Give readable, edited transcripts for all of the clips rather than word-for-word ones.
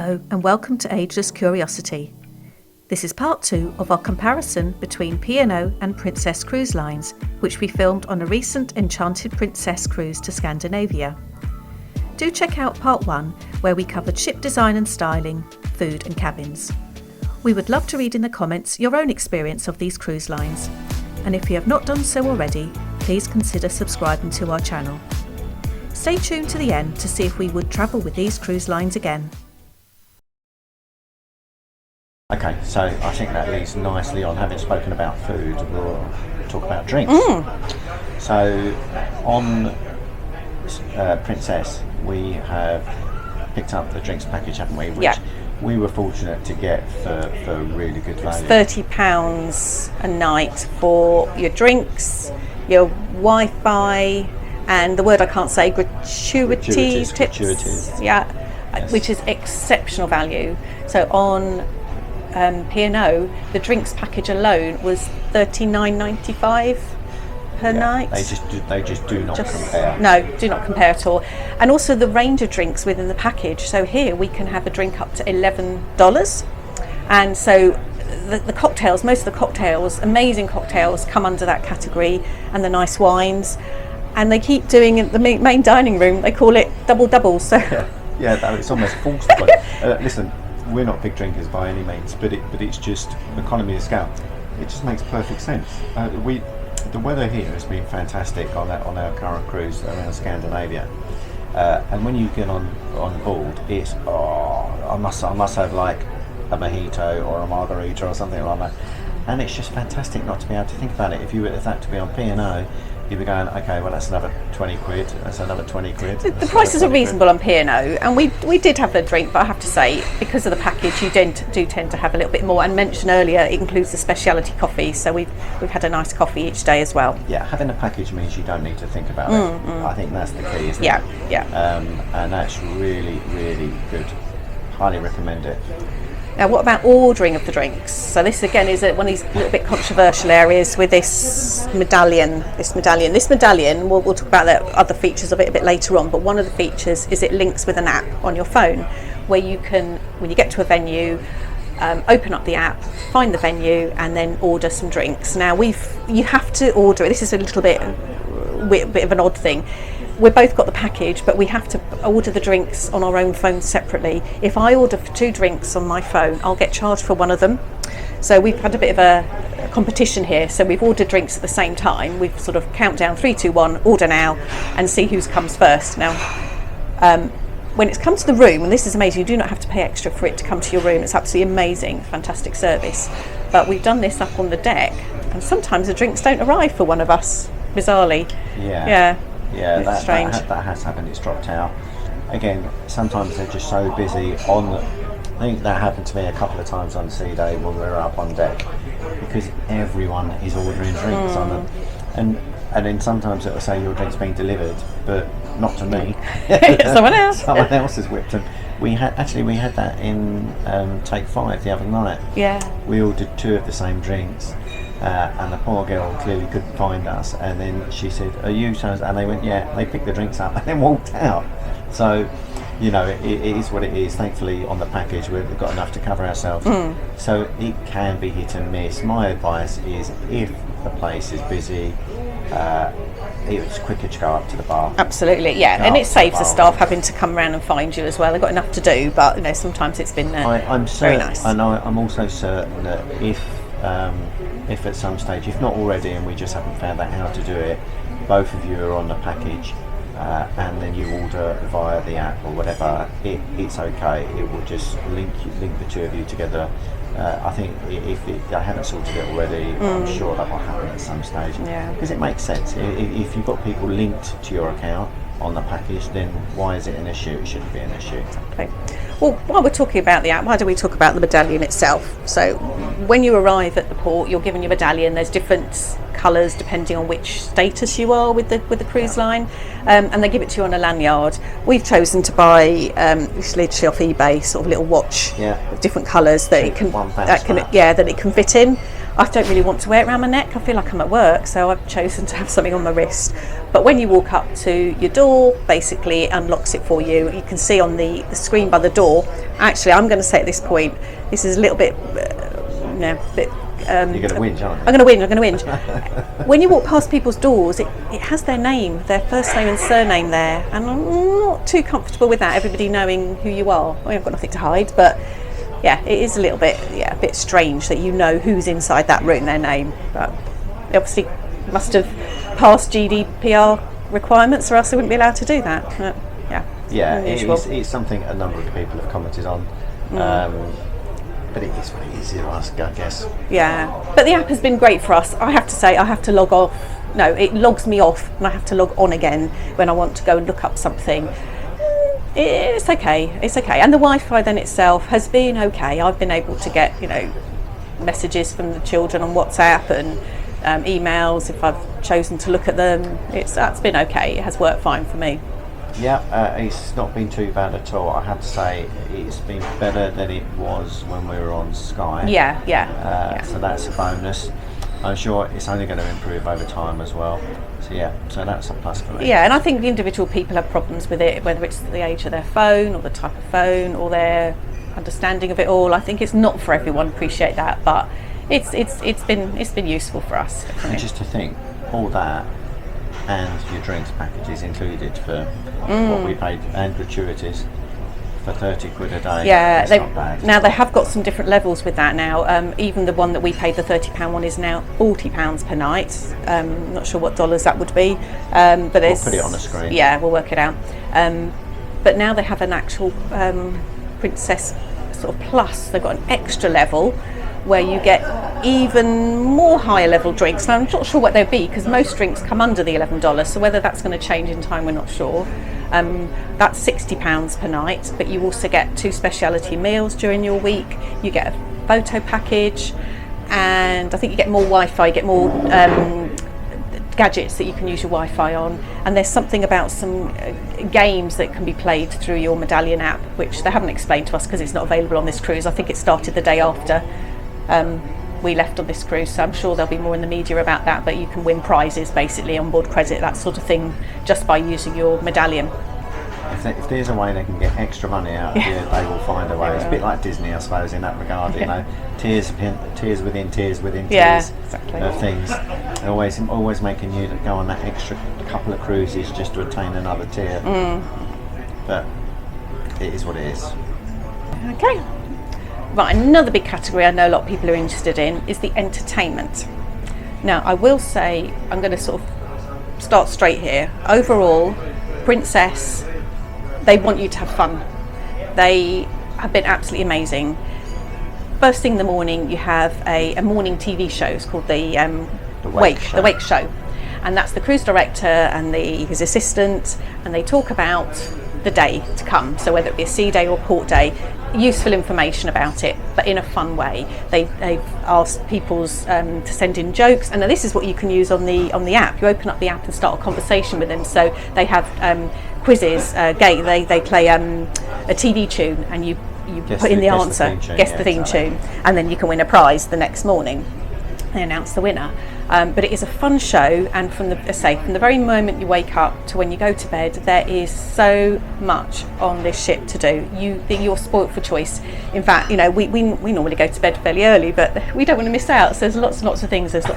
Hello and welcome to Ageless Curiosity. This is part 2 of our comparison between P&O and Princess Cruise Lines, which we filmed on a recent Enchanted Princess cruise to Scandinavia. Do check out part 1, where we covered ship design and styling, food and cabins. We would love to read in the comments your own experience of these cruise lines, and if you have not done so already, please consider subscribing to our channel. Stay tuned to the end to see if we would travel with these cruise lines again. Okay, so I think that leads nicely on. Having spoken about food, we'll talk about drinks. So on Princess, we have picked up the drinks package, haven't we? Which we were fortunate to get for really good value. £30 a night for your drinks, your Wi-Fi, and the word I can't say, gratuities, tips. Gratuities. Yeah, Yes. Which is exceptional value. So on P&O, the drinks package alone was $39.95 per night. They just do not compare. No, do not compare at all. And also the range of drinks within the package. So here we can have a drink up to $11. And so the cocktails, most of the cocktails, amazing cocktails, come under that category, and the nice wines. And they keep doing in the main dining room, they call it doubles. So Yeah, it's almost forced. Listen, we're not big drinkers by any means, but it's just economy of scale. It just makes perfect sense. The weather here has been fantastic on our current cruise around Scandinavia, and when you get on board, it's I must have like a mojito or a margarita or something like that, and it's just fantastic not to be able to think about it. If that to be on P&O, you'd be going, okay, well that's another 20 quid, that's another 20 quid. the prices are reasonable on P&O, and we did have a drink, but I have to say, because of the package, you do tend to have a little bit more. And mentioned earlier, it includes the speciality coffee, so we've had a nice coffee each day as well. Yeah, having a package means you don't need to think about it. I think that's the key, isn't it? Yeah. And that's really, really good. Highly recommend it. Now, what about ordering of the drinks? So this again is one of these little bit controversial areas with this medallion. This medallion, we'll talk about the other features of it a bit later on, but one of the features is it links with an app on your phone, where you can, when you get to a venue, open up the app, find the venue, and then order some drinks. Now you have to order it. This is a little bit of an odd thing. We've both got the package, but we have to order the drinks on our own phones separately. If I order for 2 drinks on my phone, I'll get charged for one of them. So we've had a bit of a competition here. So we've ordered drinks at the same time. We've sort of count down 3, 2, 1, order now, and see who comes first. Now, when it comes to the room, and this is amazing, you do not have to pay extra for it to come to your room. It's absolutely amazing, fantastic service. But we've done this up on the deck, and sometimes the drinks don't arrive for one of us, bizarrely. Yeah, that strange. That has happened. It's dropped out. Again, sometimes they're just so busy I think that happened to me a couple of times on Sea Day when we were up on deck, because everyone is ordering drinks on them, and then sometimes it will say your drink's being delivered, but not to me. Someone else. Someone else has whipped them. We had that in Take 5 the other night. Yeah. We ordered 2 of the same drinks. And the poor girl clearly couldn't find us, and then she said, "Are you so?" And they went, "Yeah." They picked the drinks up and then walked out. So, it is what it is. Thankfully, on the package, we've got enough to cover ourselves. So it can be hit and miss. My advice is, if the place is busy, it's quicker to go up to the bar. Absolutely, yeah, and it saves the staff having to come around and find you as well. They've got enough to do, but sometimes it's been I'm very nice. And I'm also certain that if at some stage, if not already, and we just haven't found out how to do it, both of you are on the package, and then you order via the app or whatever, it's okay. It will just link the 2 of you together. I think if I haven't sorted it already, I'm sure that will happen at some stage. Yeah. Because it makes sense. If you've got people linked to your account on the package, then why is it an issue? It shouldn't be an issue. Exactly. Well, while we're talking about the app, why don't we talk about the medallion itself? So when you arrive at the port, you're given your medallion. There's different colours depending on which status you are with the cruise line, and they give it to you on a lanyard. We've chosen to buy it's literally off eBay, sort of little watch with different colours that it can fit in. I don't really want to wear it around my neck. I feel like I'm at work, so I've chosen to have something on my wrist. But when you walk up to your door, basically it unlocks it for you. You can see on the screen by the door. Actually, I'm going to say at this point, this is a little bit, You're going to whinge, aren't you? I'm going to whinge. When you walk past people's doors, it has their name, their first name and surname there, and I'm not too comfortable with that, everybody knowing who you are. I mean, I've got nothing to hide, but yeah, it is a little bit, a bit strange that you know who's inside that room, their name. But they obviously must have passed GDPR requirements, or else they wouldn't be allowed to do that. But, Yeah, unusual. it's something a number of people have commented on. But it is what it is, I guess. Yeah, but the app has been great for us. I have to say, I have to log off. No, it logs me off, and I have to log on again when I want to go and look up something. It's okay. And the Wi-Fi then itself has been okay. I've been able to get, messages from the children on WhatsApp and emails if I've chosen to look at them. That's been okay. It has worked fine for me. Yeah, it's not been too bad at all. I have to say it's been better than it was when we were on Sky. Yeah. So that's a bonus. I'm sure it's only going to improve over time as well. So that's a plus for me. Yeah, and I think the individual people have problems with it, whether it's the age of their phone or the type of phone or their understanding of it all. I think it's not for everyone. Appreciate that, but it's been useful for us. And just to think, all that and your drinks packages included for what we paid, and gratuities for 30 quid a day. Yeah, that's not bad. now they have got some different levels with that now. Even the one that we paid, the £30 one, is now £40 per night. Not sure what dollars that would be, but We'll put it on the screen. Yeah, we'll work it out. But now they have an actual Princess sort of plus. They've got an extra level where you get even more higher level drinks. Now I'm not sure what they'll be, because most drinks come under the $11, so whether that's going to change in time we're not sure. That's £60 per night, but you also get 2 speciality meals during your week. You get a photo package, and I think you get more Wi-Fi, you get more gadgets that you can use your Wi-Fi on, and there's something about some games that can be played through your Medallion app, which they haven't explained to us because it's not available on this cruise. I think it started the day after we left on this cruise, so I'm sure there'll be more in the media about that, but you can win prizes, basically onboard credit, that sort of thing, just by using your Medallion. If there's a way they can get extra money out of you, they will find a way. It's a bit like Disney, I suppose, in that regard. Tiers within tiers within tiers exactly. of things. They're always making you go on that extra couple of cruises just to attain another tier. But it is what it is. Okay. Right, another big category I know a lot of people are interested in is the entertainment. Now, I will say, I'm going to sort of start straight here. Overall, Princess, they want you to have fun. They have been absolutely amazing. First thing in the morning, you have a morning TV show. It's called the Wake Show. And that's the cruise director and his assistant, and they talk about the day to come. So whether it be a sea day or port day, useful information about it, but in a fun way. They've asked people to send in jokes, and this is what you can use on the app. You open up the app and start a conversation with them. So they have quizzes, they play a TV tune, and you put in the answer, guess the theme tune, and then you can win a prize the next morning. They announce the winner. But it is a fun show, and from the very moment you wake up to when you go to bed, there is so much on this ship to do. You're spoilt for choice. In fact, we normally go to bed fairly early, but we don't want to miss out. So there's lots and lots of things. There's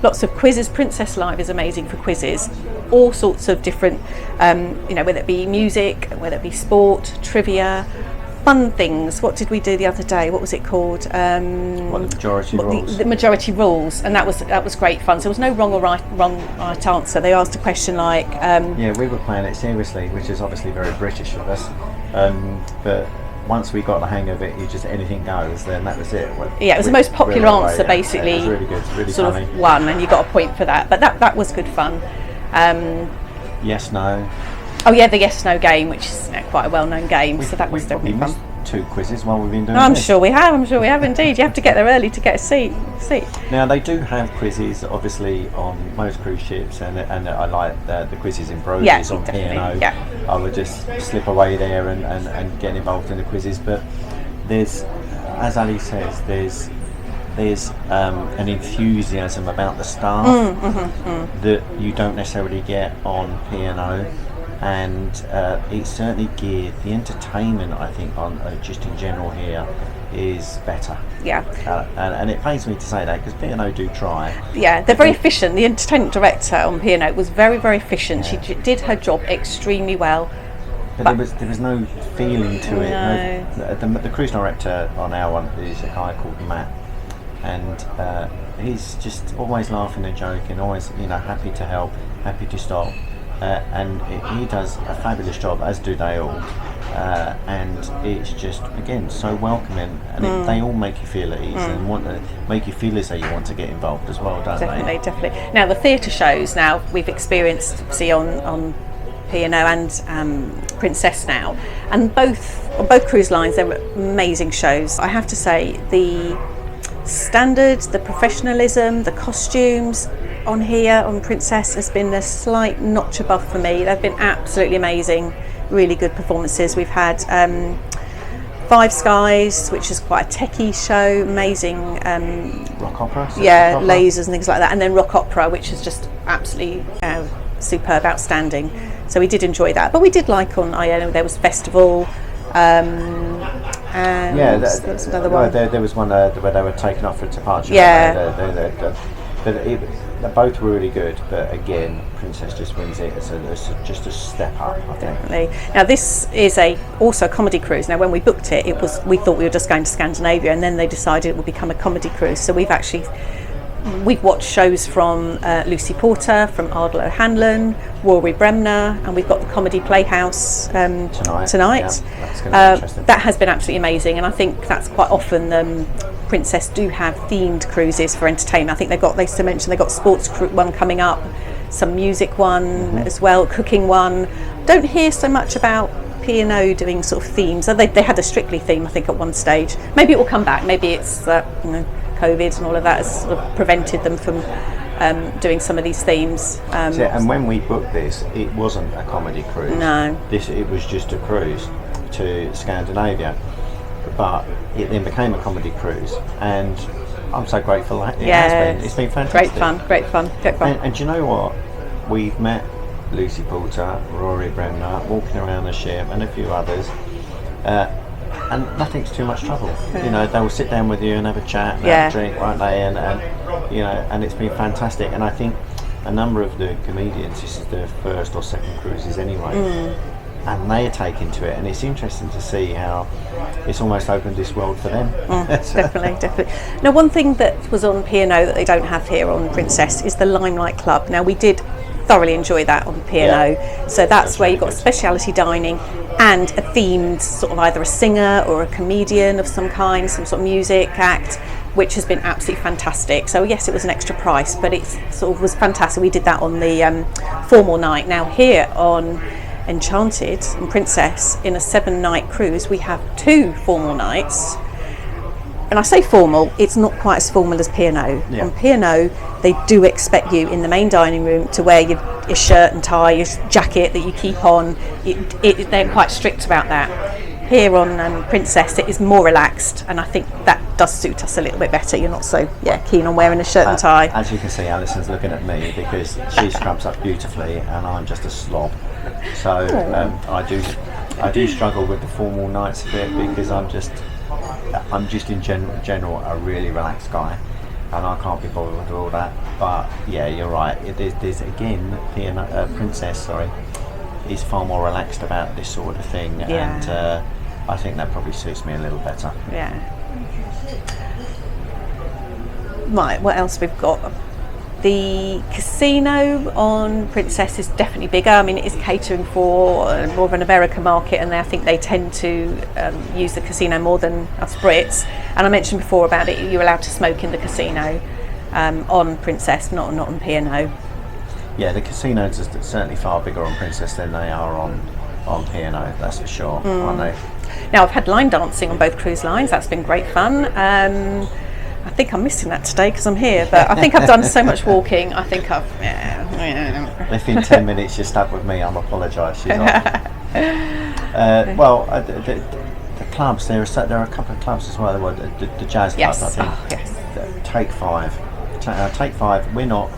lots of quizzes. Princess Live is amazing for quizzes. All sorts of different, whether it be music, whether it be sport, trivia. Fun things. What did we do the other day? What was it called? The majority rules. The majority rules, and that was great fun. So there was no wrong or right answer. They asked a question like. We were playing it seriously, which is obviously very British of us. But once we got the hang of it, anything goes. Then that was it. It was the most popular answer, basically. It was really good, really sort funny. of won, and you got a point for that. But that was good fun. Yes, no. Oh yeah, the yes/no game, which is quite a well-known game. So that was probably fun. missed 2 quizzes while we've been doing I'm this. sure we have indeed. You have to get there early to get a seat. Now they do have quizzes, obviously, on most cruise ships, and I like the quizzes in Brody's on P&O. Yeah. I would just slip away there and get involved in the quizzes. But there's, as Ali says, there's there's an enthusiasm about the staff that you don't necessarily get on P&O, and it's certainly geared. The entertainment, I think, on just in general here is better. Yeah. And it pains me to say that because P&O do try. Yeah, they're very efficient. The entertainment director on P&O was very, very efficient. Yeah. She did her job extremely well. But there was no feeling to it. No. The cruise director on our one is a guy called Matt, and he's just always laughing and joking, always happy to help, happy to stop, and he does a fabulous job, as do they all. And it's just, again, so welcoming, and they all make you feel at ease and want to make you feel as though you want to get involved as well, don't they? Definitely. Now the theatre shows, now we've experienced, see on P&O and Princess now, and on both cruise lines they're amazing shows. I have to say, the standard, the professionalism, the costumes on here on Princess has been a slight notch above for me. They've been absolutely amazing, really good performances. We've had Five Skies, which is quite a techie show, amazing Rock opera? Yeah, rock opera? Lasers and things like that, and then rock opera, which is just absolutely superb, outstanding. So we did enjoy that, but we did like on Iona, there was Festival, and that's another one. There was one where they were taken off for departure. Yeah. But both were really good, but again, Princess just wins it. It's just a step up, I think. Definitely. Now this is also a comedy cruise. Now when we booked it, we thought we were just going to Scandinavia, and then they decided it would become a comedy cruise. So we've watched shows from Lucy Porter, from Ardal O'Hanlon, Rory Bremner, and we've got the Comedy Playhouse tonight. Yeah, that's going to be interesting. That has been absolutely amazing, and I think that's quite often Princess do have themed cruises for entertainment. I think they still mentioned they've got sports one coming up, some music one as well, cooking one. Don't hear so much about P&O doing sort of themes. They had a Strictly theme, I think, at one stage. Maybe it will come back. Maybe it's COVID and all of that has sort of prevented them from doing some of these themes. And when we booked this, it wasn't a comedy cruise. No. It was just a cruise to Scandinavia, but it then became a comedy cruise, and I'm so grateful that it has been. It's been fantastic. Great fun. And do you know what? We've met Lucy Porter, Rory Bremner, walking around the ship, and a few others. And nothing's too much trouble. They will sit down with you and have a chat and have a drink, won't they? And it's been fantastic. And I think a number of the comedians, this is their first or second cruises anyway, and they are taken to it. And it's interesting to see how it's almost opened this world for them. Definitely. Now, one thing that was on P&O that they don't have here on Princess is the Limelight Club. Now, we did thoroughly enjoy that on P&O. Yeah. So that's where you've got speciality dining and a themed sort of either a singer or a comedian of some kind, some sort of music act, which has been absolutely fantastic. So yes, it was an extra price, but it sort of was fantastic. We did that on the formal night. Now here on Enchanted and Princess, in a 7-night cruise, we have 2 formal nights. And I say formal, it's not quite as formal as P&O. Yeah. On P&O, they do expect you in the main dining room to wear your shirt and tie, your jacket that you keep on. They're quite strict about that. Here on Princess, it is more relaxed, and I think that does suit us a little bit better. You're not so keen on wearing a shirt and tie. As you can see, Alison's looking at me because she scrubs up beautifully, and I'm just a slob. So I do struggle with the formal nights a bit because I'm just in general a really relaxed guy, and I can't be bothered with all that. But yeah, you're right. There's again, Princess, is far more relaxed about this sort of thing, and I think that probably suits me a little better. Yeah. Right, what else we've got? The casino on Princess is definitely bigger. I mean, it is catering for more of an American market, and I think they tend to use the casino more than us Brits. And I mentioned before about it, you're allowed to smoke in the casino on Princess, not on P&O. Yeah, the casinos are certainly far bigger on Princess than they are on P&O, that's for sure, aren't they? Now, I've had line dancing on both cruise lines. That's been great fun. I think I'm missing that today because I'm here, but I think I've done so much walking. I think I've. If in 10 minutes you're stuck with me, I'm apologise. She's off. The clubs. There are a couple of clubs as well. The jazz club, yes. I think. Oh, yes. Take Five. Take Five, we're not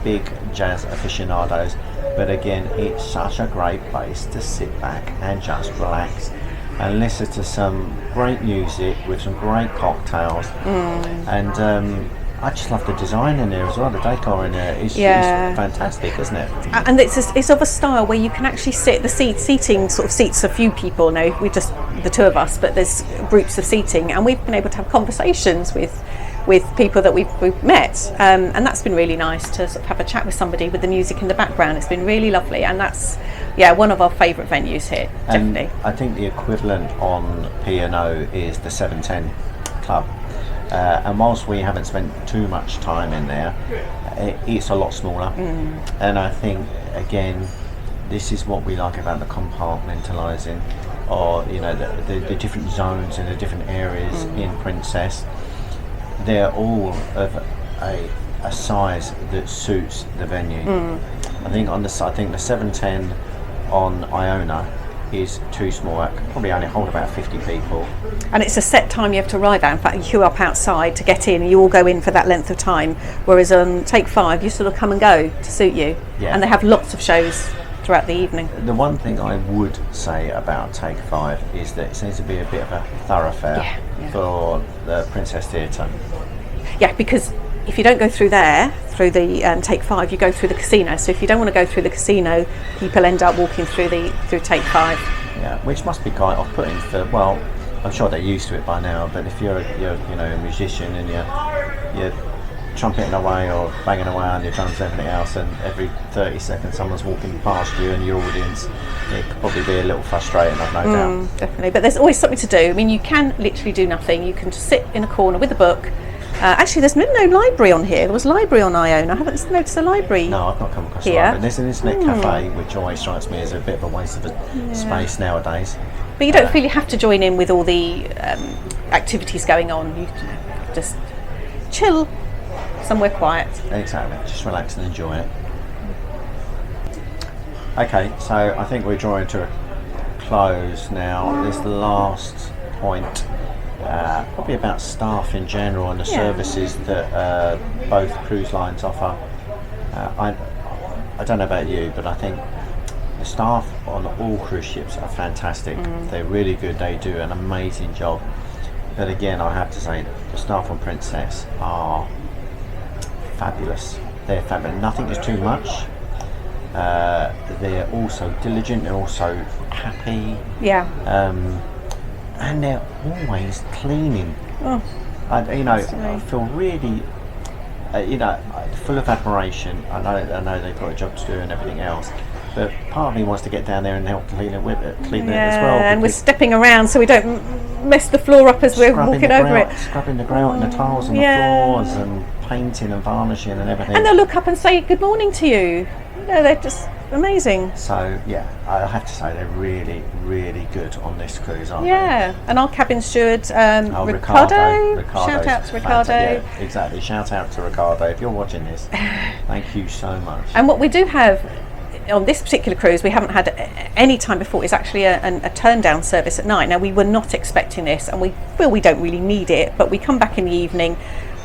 big jazz aficionados, but again, it's such a great place to sit back and just relax and listen to some great music with some great cocktails. And I just love the design in there as well. The decor in there is fantastic, isn't it? And it's of a style where you can actually sit. The seating sort of seats a few people. No, we're just the two of us, but there's groups of seating, and we've been able to have conversations with people that we've met, and that's been really nice to sort of have a chat with somebody with the music in the background. It's been really lovely, and that's one of our favourite venues here. Definitely. And I think the equivalent on P&O is the 710 Club. And whilst we haven't spent too much time in there, it's a lot smaller. And I think, again, this is what we like about the compartmentalising, or the different zones and the different areas in Princess. They're all of a size that suits the venue. I think the 710 on Iona is too small. It can probably only hold about 50 people. And it's a set time you have to arrive at. In fact, you queue up outside to get in, and you all go in for that length of time. Whereas on Take Five, you sort of come and go to suit you. Yeah. And they have lots of shows throughout the evening. The one thing I would say about Take Five is that it seems to be a bit of a thoroughfare for the Princess Theatre. Yeah, because if you don't go through there, through the Take Five, you go through the casino. So if you don't want to go through the casino, people end up walking through Take Five. Yeah, which must be quite off-putting for, well, I'm sure they're used to it by now, but if you're a musician and you're trumpeting away or banging away on your drums and everything else, and every 30 seconds someone's walking past you and your audience, it could probably be a little frustrating, I've no doubt. Definitely, but there's always something to do. I mean, you can literally do nothing. You can just sit in a corner with a book. Actually, there's no library on here. There was a library on Iona. I haven't noticed a library. No, I've not come across here. a library. There's an internet cafe, which always strikes me as a bit of a waste of space nowadays. But you don't feel you have to join in with all the activities going on. You can just chill somewhere quiet. Exactly, just relax and enjoy it. Okay, so I think we're drawing to a close now. This last point, probably about staff in general and the services that both cruise lines offer. I don't know about you, but I think the staff on all cruise ships are fantastic. They're really good. They do an amazing job. But again, I have to say, the staff on Princess are fabulous. They're fabulous. Nothing is too much. They're also diligent. They're also happy. Yeah. And they're always cleaning. I feel really, full of admiration. I know they've got a job to do and everything else, but part of me wants to get down there and help clean it as well. And we're stepping around so we don't mess the floor up as we're walking over it. Scrubbing the grout and the tiles on the floors and painting and varnishing and everything. And they'll look up and say good morning to you. They're just amazing. So I have to say they're really, really good on this cruise, aren't they? Yeah, and our cabin steward, Ricardo. Shout out to Ricardo. Yeah, exactly. Shout out to Ricardo. If you're watching this, thank you so much. And what we do have on this particular cruise, we haven't had any time before, is actually a turn down service at night. Now, we were not expecting this, and we feel we don't really need it, but we come back in the evening,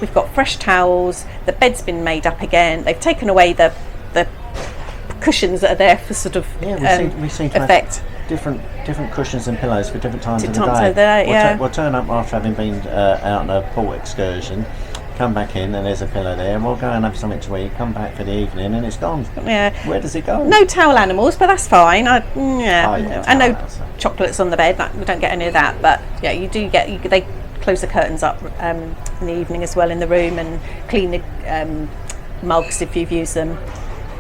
we've got fresh towels, the bed's been made up again, they've taken away the cushions that are there for sort of we seem to effect. Have different cushions and pillows for different times of the day. We'll turn up after having been out on a port excursion, come back in and there's a pillow there, and we'll go and have something to eat, come back for the evening and it's gone. Yeah. Where does it go? No towel animals, but that's fine. And no chocolates on the bed, we don't get any of that, but you do get, they close the curtains up in the evening as well in the room and clean the mugs if you've used them.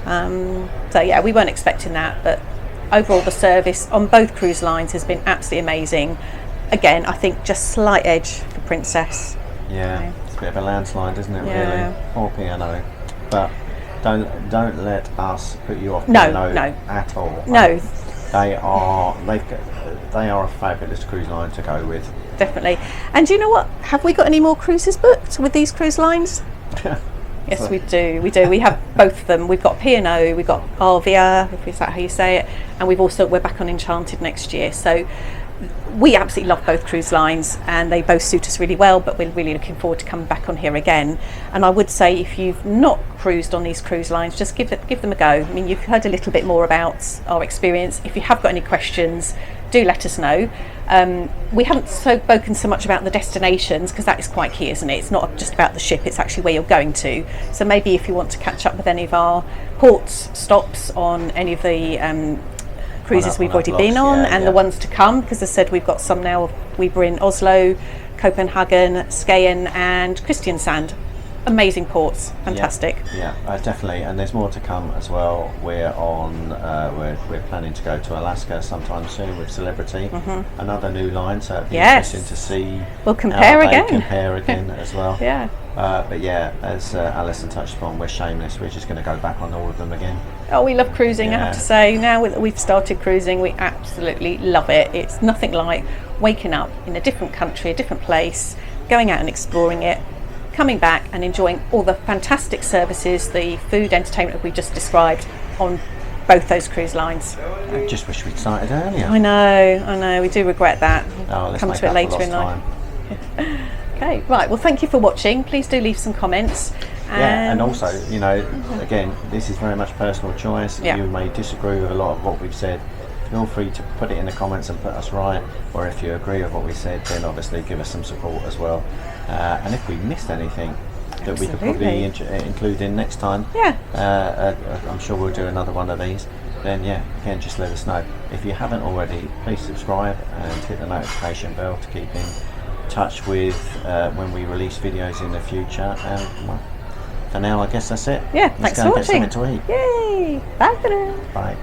We weren't expecting that, but overall the service on both cruise lines has been absolutely amazing. Again, I think just slight edge for Princess. Yeah, it's a bit of a landslide, isn't it, really? Poor P&O. But don't let us put you off P&O at all. No. They are a fabulous cruise line to go with. Definitely. And do you know what? Have we got any more cruises booked with these cruise lines? Yes, we do. We have both of them. We've got P&O, we've got Arvia, if is that how you say it, and we're back on Enchanted next year. So we absolutely love both cruise lines, and they both suit us really well, but we're really looking forward to coming back on here again. And I would say, if you've not cruised on these cruise lines, just give them a go. I mean, you've heard a little bit more about our experience. If you have got any questions, do let us know. We haven't spoken so much about the destinations, because that is quite key, isn't it? It's not just about the ship, it's actually where you're going to. So maybe if you want to catch up with any of our port stops on any of the cruises we've already been on, and the ones to come, because as I said, we've got some now. We were in Oslo, Copenhagen, Skien and Kristiansand. Amazing ports, fantastic. Yeah, definitely, and there's more to come as well. We're on. We're planning to go to Alaska sometime soon with Celebrity, another new line. So it'd be interesting to see. We'll compare again. Compare again as well. Yeah. But yeah, as Alison touched upon, we're shameless. We're just going to go back on all of them again. Oh, we love cruising. I have to say, now that we've started cruising, we absolutely love it. It's nothing like waking up in a different country, a different place, going out and exploring it, coming back and enjoying all the fantastic services, the food, entertainment we just described on both those cruise lines. I just wish we'd started earlier. I know, we do regret that. Let's come make to it up later for in lost life. time. Okay, right, well, thank you for watching. Please do leave some comments. And also, again, this is very much personal choice. Yeah. You may disagree with a lot of what we've said. Feel free to put it in the comments and put us right, or if you agree with what we said, then obviously give us some support as well. And if we missed anything that we could probably include in next time, I'm sure we'll do another one of these. Then again, just let us know. If you haven't already, please subscribe and hit the notification bell to keep in touch with when we release videos in the future. And well, for now, I guess that's it. Thanks for watching. Let's go and get something to eat. Yay! Bye for now. Bye.